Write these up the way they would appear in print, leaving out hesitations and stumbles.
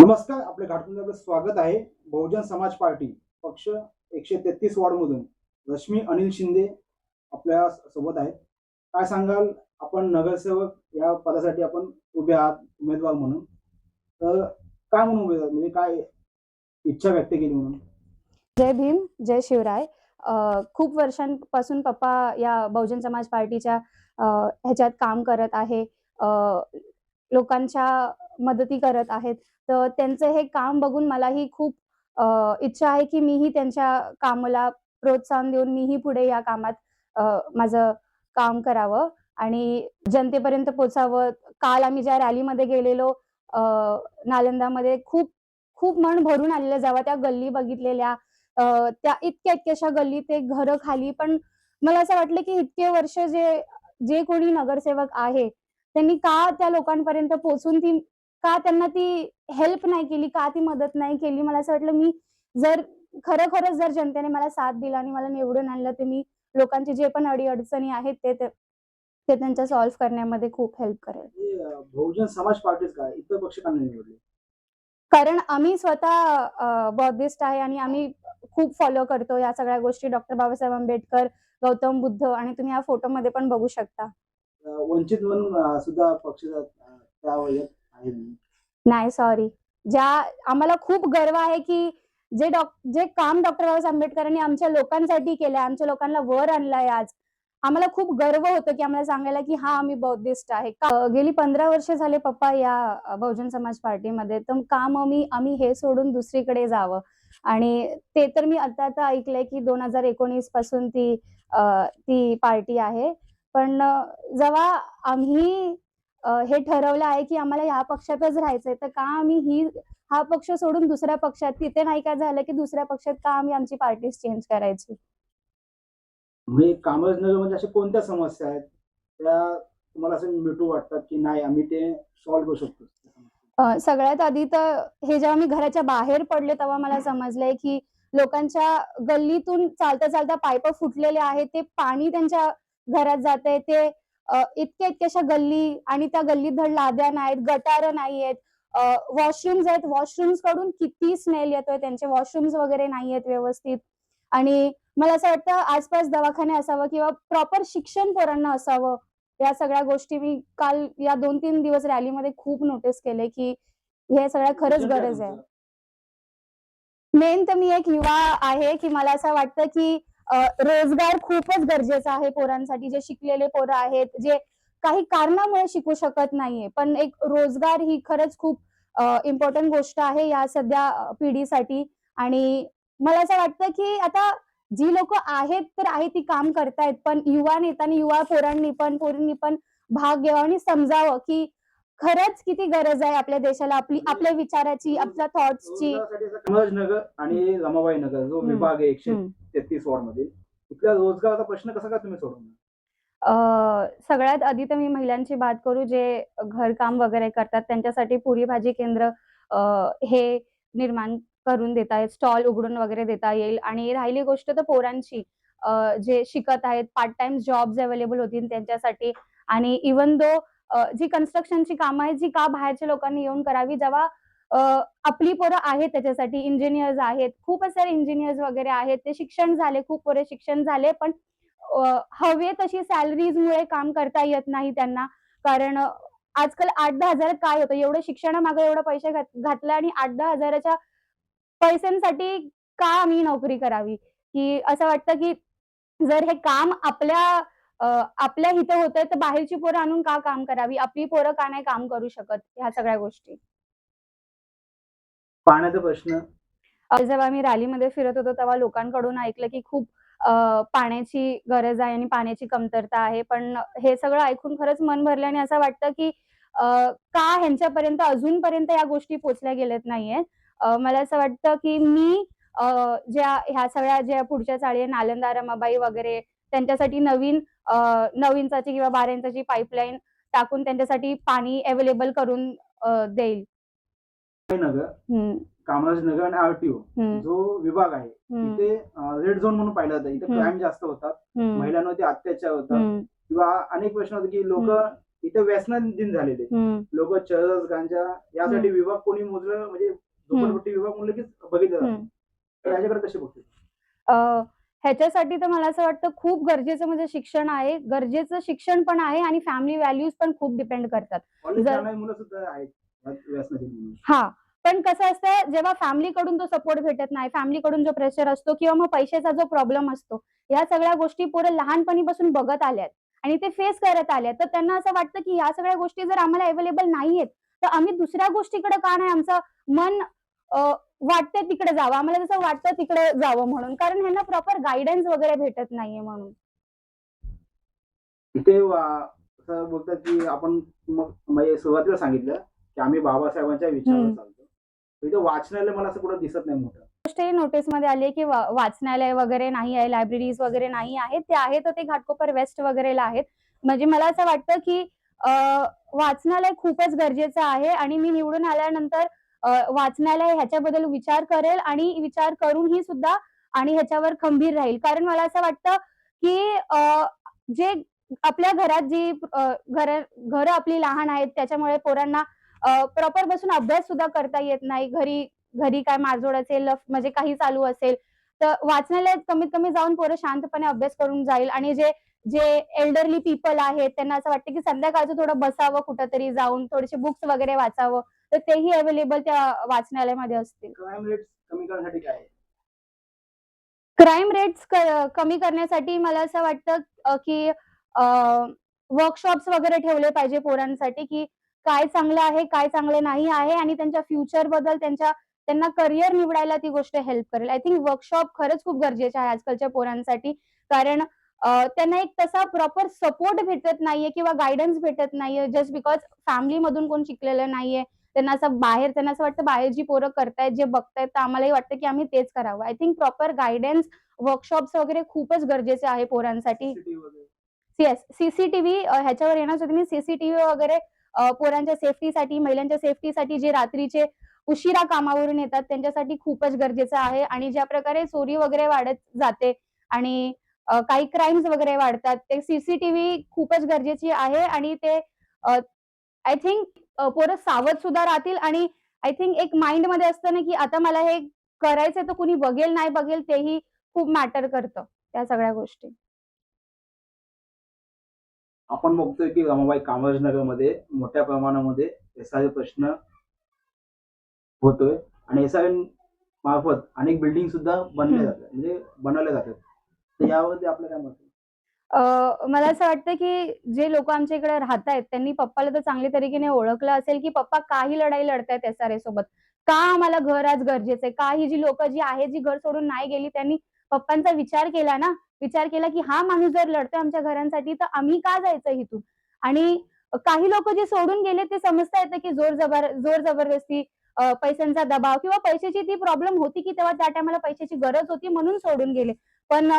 नमस्कार, आपल्या घाटमध्ये आपलं स्वागत आहे. बहुजन समाज पार्टी पक्ष 133 वॉर्ड मधून रश्मी अनिल शिंदे आपल्या सोबत आहेत. काय सांगाल, आपण नगरसेवक या पदासाठी आपण उभे आहात उमेदवार म्हणून, तर काय म्हणून उभे आहात, म्हणजे काय इच्छा व्यक्त केली म्हणून? जय भीम, जय शिवराय. खूप वर्षांपासून पप्पा या बहुजन समाज पार्टीच्या ह्याच्यात काम करत आहे. लोकांच्या मदती करत आहेत. तर त्यांचं हे काम बघून मलाही खूप इच्छा आहे की मीही त्यांच्या कामाला प्रोत्साहन देऊन मीही पुढे या कामात माझं काम करावं आणि जनतेपर्यंत पोहोचावं. काल आम्ही ज्या रॅलीमध्ये गेलेलो नालंदामध्ये खूप खूप मन भरून आलेलं. जेव्हा त्या गल्ली बघितलेल्या, त्या इतक्या-इतक्याशा गल्ली, ते घरं खाली. पण मला असं वाटलं की इतके वर्ष जे जे कोणी नगरसेवक आहे, त्यांनी का त्या लोकांपर्यंत पोहोचून का त्यांना ती हेल्प नाही केली, का ती मदत नाही केली. मला असं वाटलं मी जर खरोखरच जर जनतेने मला साथ दिला आणि मला निवडून आणलं, तर मी लोकांचे जे पण अडी-अडचणी आहेत ते त्यांच्या सॉल्व्ह करण्यामध्ये खूप हेल्प करेल. बहुजन समाज पार्टीच काय, इतर पक्ष का नाही निवडले? कारण आम्ही स्वतः बौद्धिस्ट आहे आणि आम्ही खूप फॉलो करतो या सगळ्या गोष्टी. डॉक्टर बाबासाहेब आंबेडकर, गौतम बुद्ध आणि तुम्ही या फोटोमध्ये पण बघू शकता. वंचित म्हणून सुद्धा पक्षाचा त्या वयात आहे. नाही, सॉरी. आम्हाला खूप गर्व आहे, की जे काम डॉक्टर बाबासाहेब आंबेडकरांनी आमच्या लोकांसाठी केलंय, आमच्या लोकांना वर आणलंय आज. आम्हाला खूप गर्व होतं, की आम्हाला सांगायला, की हां, आम्ही बौद्धिस्ट आहे. गेली 15 वर्ष झाले पप्पा या बहुजन समाज पार्टीमध्ये. तर का मग आम्ही हे सोडून दुसरीकडे जावं? आणि ते तर मी आता ऐकलंय, की 2019 पासून ती पार्टी आहे. पण जेव्हा आम्ही हे ठरवलं आहे, की आम्हाला ह्या पक्षातच राहायचंय, तर का आम्ही हा पक्ष सोडून दुसऱ्या पक्षात, तिथे नाही का झालं, की दुसऱ्या पक्षात का आम्ही आमची पार्टीज चेंज करायची? म्हणजे कामराजनगरमध्ये अशा कोणत्या समस्या आहेत, त्या तुम्हाला असं मिटू वाटतात, की नाही आम्ही ते सॉल्व्ह करू शकतो? सगळ्यात आधी तर हे जेव्हा मी घराच्या बाहेर पडले, तेव्हा मला समजलंय, की लोकांच्या गल्लीतून चालता-चालता पाईप फुटलेले आहेत. ते पाणी त्यांच्या घरात जातंय. ते इतक्या-इतक्याशा गल्ली आणि त्या गल्लीत धड लाद्या नाहीत, गटारं नाहीयेत. वॉशरूम्स आहेत. वॉशरूम्सकडून किती स्मेल येतोय. त्यांचे वॉशरूम्स वगैरे नाहीयेत व्यवस्थित. आणि मला असं वाटतं आसपास दवाखाने असावं किंवा प्रॉपर शिक्षण पोरांना असावं. या सगळ्या गोष्टी मी काल या 2-3 दिवस रॅलीमध्ये खूप नोटीस केलंय, की हे सगळ्या खरंच विजन काय गरज आहे. तुमचं? मेन तर मी एक युवा आहे, की मला असं वाटतं, की रोजगार खूपच गरजेचा आहे पोरांसाठी. जे शिकलेले पोरं आहेत, जे काही कारणामुळे शिकू शकत नाहीये. पण एक रोजगार ही खरंच खूप इम्पोर्टंट गोष्ट आहे या सध्या पिढीसाठी. आणि मला असं वाटतं, की आता जी लोकं आहेत तर आहेत, ती काम करतायत. पण युवा नेत्यांनी, युवा पोरांनी पण, पोरींनी पण भाग घ्यावा आणि समजावं, की खरंच किती गरज आहे आपल्या देशाला, आपल्या विचाराची, आपल्या थॉट्सची. रोजगारासाठी असं कामराजनगर आणि रमाबाई नगर जो हं, विभाग आहे हं. 133 वॉर्ड मध्ये, तिथल्या रोजगाराचा प्रश्न कसा काय तुम्ही सोडवणार? सगळ्यात आधी तर मी महिलांची बात करू, जे घरकाम वगैरे करतात त्यांच्यासाठी पुरी भाजी केंद्र अ, हे निर्माण करून देता येईल, स्टॉल उघडून वगैरे देता येईल. आणि राहिली गोष्ट तर पोरांची, जे शिकत आहेत, पार्ट टाईम जॉब्स अवेलेबल होतील त्यांच्यासाठी. आणि इव्हन दो जी कन्स्ट्रक्शनची कामं आहेत, जी का बाहेरच्या लोकांनी येऊन करावी, जेव्हा अ, आपली पोरं आहेत त्याच्यासाठी. इंजिनिअर्स आहेत, खूपच सारे इंजिनिअर्स वगैरे आहेत. ते शिक्षण झाले, खूप पोरे शिक्षण झाले, पण हवे तशी सॅलरीजमुळे काम करता येत नाही त्यांना. कारण आजकाल 8-10 हजारात काय होतं? एवढं शिक्षणामागे एवढे पैसे घातले आणि 8-10 हजाराच्या पैशांसाठी का आम्ही नोकरी करावी? की असं वाटतं, की जर हे काम अ, आपल्या इथं होतंय, तर बाहेरची पोरं आणून का काम करावी? आपली पोरं का नाही काम करू शकत? ह्या सगळ्या गोष्टी. पाण्याचा प्रश्न. जेव्हा आम्ही रॅलीमध्ये फिरत होतो, तेव्हा लोकांकडून ऐकलं, की खूप पाण्याची गरज आहे आणि पाण्याची कमतरता आहे. पण हे सगळं ऐकून खरंच मन भरलं आणि असं वाटतं, की का ह्यांच्यापर्यंत अजूनपर्यंत या गोष्टी पोहोचल्या गेल्यात नाहीयेत. मला असं वाटतं, की मी अ, ह्या सगळ्या ज्या पुढच्या चाळी आहे, नालंदा, रमाबाई वगैरे, त्यांच्यासाठी नवीन 9 इंचाची किंवा 12 इंचाची पाईपलाईन टाकून त्यांच्यासाठी पाणी अवेलेबल करून देईल. नगर, हं, कामराजनगर आणि आरटीओ हं, जो विभाग आहे, हं, तिथे रेड झोन म्हणून पाहिलं जातं. इथे हं, क्राईम जास्त होतात, हं, महिलांवरती अत्याचार होतात हं, किंवा अनेक प्रश्न होतात, की लोक हं. इथं व्यसनाधीन झालेले हम्म, लोक चरस गांजा यासाठी विभाग कोणी मोजलं म्हणजे झोपडपट्टी विभाग म्हणलं की बघितलं जातं. हम्म. तर याच्याकडे कसे बघते? ह्याच्यासाठी तर मला असं वाटतं खूप गरजेचं म्हणजे शिक्षण आहे. गरजेचं शिक्षण पण आहे आणि फॅमिली व्हॅल्यूज पण खूप डिपेंड करतात. कॉलेज जर जाणारी मुलं सुद्धा आहेत व्यसनाधीन म्हणून. हां. पण कसं असतं जेव्हा फॅमिलीकडून तो सपोर्ट भेटत नाही, फॅमिलीकडून जो प्रेशर असतो किंवा मग पैशाचा जो प्रॉब्लेम असतो, या सगळ्या गोष्टी पोरं लहानपणीपासून बघत आल्यात आणि ते फेस करत आल्यात. तर त्यांना असं वाटतं, की ह्या सगळ्या गोष्टी जर आम्हाला अवेलेबल नाहीयेत, तर आम्ही दुसऱ्या गोष्टीकडे का नाही आमचं मन अ, वाटतंय तिकडे जावं. आम्हाला जसं वाटतं तिकडे जावं म्हणून. कारण ह्यांना प्रॉपर गाईडन्स वगैरे भेटत नाहीये म्हणून. इथे असं बोलतात की आपण मग म्हणजे सुरुवातीला सांगितलं की आम्ही बाबासाहेबांच्या विचारावर हं. चालतो. तर इथे वाचनालय मला असं कुठं दिसत नाही मोठं. गोष्ट ही नोटीसमध्ये आली आहे, की वाचनालय वगैरे नाही आहे, लायब्ररीज वगैरे नाही आहेत. ते आहे तर ते घाटकोपर वेस्ट वगैरेला आहेत. म्हणजे मला असं वाटतं, की अ, वाचनालय खूपच गरजेचं आहे आणि मी निवडून आल्यानंतर वाचनालय ह्याच्याबद्दल विचार करेल आणि विचार करूनही सुद्धा आणि ह्याच्यावर खंबीर राहील. कारण मला असं वाटतं, की जे आपल्या घरात जी घरं आपली लहान आहेत, त्याच्यामुळे पोरांना प्रॉपर बसून अभ्यास सुद्धा करता येत नाही. घरी घरी काय मारझोड असेल, म्हणजे काही चालू असेल, तर वाचनालयात कमीत कमी जाऊन पोरं शांतपणे अभ्यास करून जाईल आणि जे जे एल्डरली पीपल आहेत, त्यांना असं वाटतं की संध्याकाळचं थोडं बसावं कुठेतरी जाऊन, थोडेसे बुक्स वगैरे वाचावं, तर तेही अवेलेबल त्या वाचनालयामध्ये असतील. क्राईम रेट्स कमी करण्यासाठी काय आहे? क्राईम रेट्स कमी करण्यासाठी मला असं वाटतं की वर्कशॉप्स वगैरे ठेवले पाहिजे पोरांसाठी, की काय चांगलं आहे, काय चांगलं नाही आहे आणि त्यांच्या फ्युचरबद्दल त्यांना करियर निवडायला ती गोष्ट हेल्प करेल. आय थिंक वर्कशॉप खरंच खूप गरजेचे आहे आजकालच्या पोरांसाठी. कारण त्यांना एक तसा प्रॉपर सपोर्ट भेटत नाहीये किंवा गाईडन्स भेटत नाहीये जस्ट बिकॉज फॅमिलीमधून कोण शिकलेलं नाहीये. त्यांना असं वाटतं बाहेर जी पोरं करतायत, जे बघतायत, तर आम्हालाही वाटतं की आम्ही तेच करावं. I think proper guidance, workshops वगैरे खूपच गरजेचे आहे पोरांसाठी. सिटी वगैरे. येस, सीसीटीव्ही ह्याच्यावर येणारच होते मी. सीसीटीव्ही वगैरे पोरांच्या सेफ्टीसाठी, महिलांच्या सेफ्टीसाठी जे रात्रीचे उशिरा कामावरून येतात त्यांच्यासाठी खूपच गरजेचं आहे आणि ज्या प्रकारे चोरी वगैरे वाढत जाते आणि काही क्राईम्स वगैरे वाढतात, ते सीसीटीव्ही खूपच गरजेची आहे आणि ते आय थिंक पोरं सावध सुद्धा राहतील आणि आय थिंक एक माइंडमध्ये असतं ना, की आता मला हे करायचंय तर कुणी बघेल, नाही बघेल तेही खूप मॅटर करतं, त्या सगळ्या गोष्टी. आपण बघतोय की रमाबाई कामराजनगरमध्ये मोठ्या प्रमाणामध्ये एसआय प्रश्न होतोय आणि एसआय मार्फत अनेक बिल्डिंग सुद्धा बनल्या जातात म्हणजे बनवल्या जातात. तर यावरती आपलं काय मत आहे? मला असं वाटतं, की जे लोकं आमच्या इकडे राहतायत, त्यांनी पप्पाला तर चांगल्या तरीकेने ओळखलं असेल, की पप्पा का ही लढाई लढतायत एसआरए सोबत. का आम्हाला घर आज गरजेचं आहे? का ही जी लोकं जी आहेत, जी घर सोडून नाही गेली, त्यांनी पप्पांचा विचार केला ना. विचार केला, की हा माणूस जर लढतोय आमच्या घरांसाठी, तर आम्ही का जायचं इथून? आणि काही लोकं जे सोडून गेले, ते समजता येतं, की जोर जबरदस्ती, पैशांचा दबाव किंवा पैशाची ती प्रॉब्लेम होती, की तेव्हा त्या टाईमाला पैशाची गरज होती म्हणून सोडून गेले. पण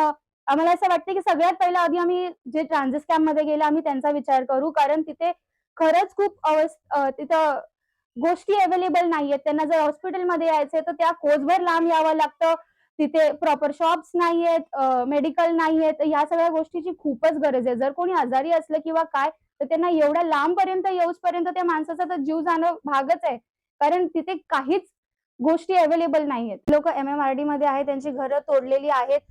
आम्हाला असं वाटतं, की सगळ्यात पहिलं आधी आम्ही जे ट्रान्झिट कॅम्पमध्ये गेलो आम्ही त्यांचा विचार करू. कारण तिथे खरंच खूप तिथं गोष्टी अवेलेबल नाहीयेत. त्यांना जर हॉस्पिटलमध्ये यायचंय तर त्या कोसभर लांब यावं लागतं. तिथे प्रॉपर शॉप्स नाहीयेत, मेडिकल नाहीयेत. ह्या सगळ्या गोष्टीची खूपच गरज आहे. जर कोणी आजारी असलं किंवा काय, तर त्यांना एवढ्या लांबपर्यंत येऊसपर्यंत त्या माणसाचा तर जीव जाणं भागच आहे. कारण तिथे काहीच गोष्टी अवेलेबल नाहीयेत. लोकं एमएमआरडीमध्ये आहेत, त्यांची घरं तोडलेली आहेत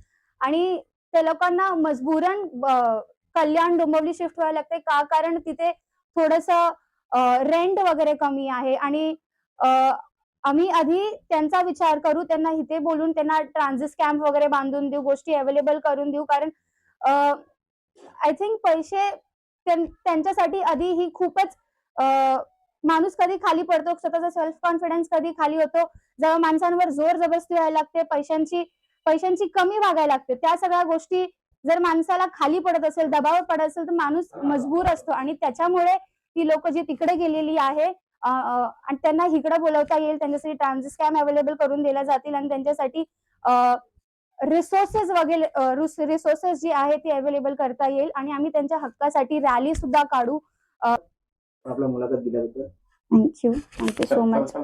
आणि त्या लोकांना मजबुरन कल्याण, डोंबिवली शिफ्ट व्हायला लागतंय. का? कारण तिथे थोडंसं रेंट वगैरे कमी आहे आणि अ, आम्ही आधी त्यांचा विचार करू. त्यांना इथे बोलून त्यांना ट्रान्झिट कॅम्प वगैरे बांधून देऊ, गोष्टी अवेलेबल करून देऊ. कारण आय थिंक पैसे त्यांच्यासाठी आधी ही खूपच अ, माणूस कधी खाली पडतो, स्वतःचा सेल्फ कॉन्फिडन्स कधी खाली होतो, जेव्हा माणसांवर जोर जबरदस्ती व्हायला लागते, पैशांची कमी वागायला लागते. त्या सगळ्या गोष्टी जर माणसाला खाली पडत असेल, दबाव पडत असेल, तर माणूस मजबूर असतो आणि त्याच्यामुळे ती लोकं जी तिकडे गेलेली आहे आणि त्यांना इकडे बोलावता येईल, त्यांच्यासाठी ट्रान्झिट कॅम्प अवेलेबल करून दिल्या जातील आणि त्यांच्यासाठी रिसोर्सेस वगैरे रिसोर्सेस जी आहे ती अवेलेबल करता येईल आणि आम्ही त्यांच्या हक्कासाठी रॅली सुद्धा काढू. आपला मुलाखत दिल्याबद्दल thank you. Thank you so much.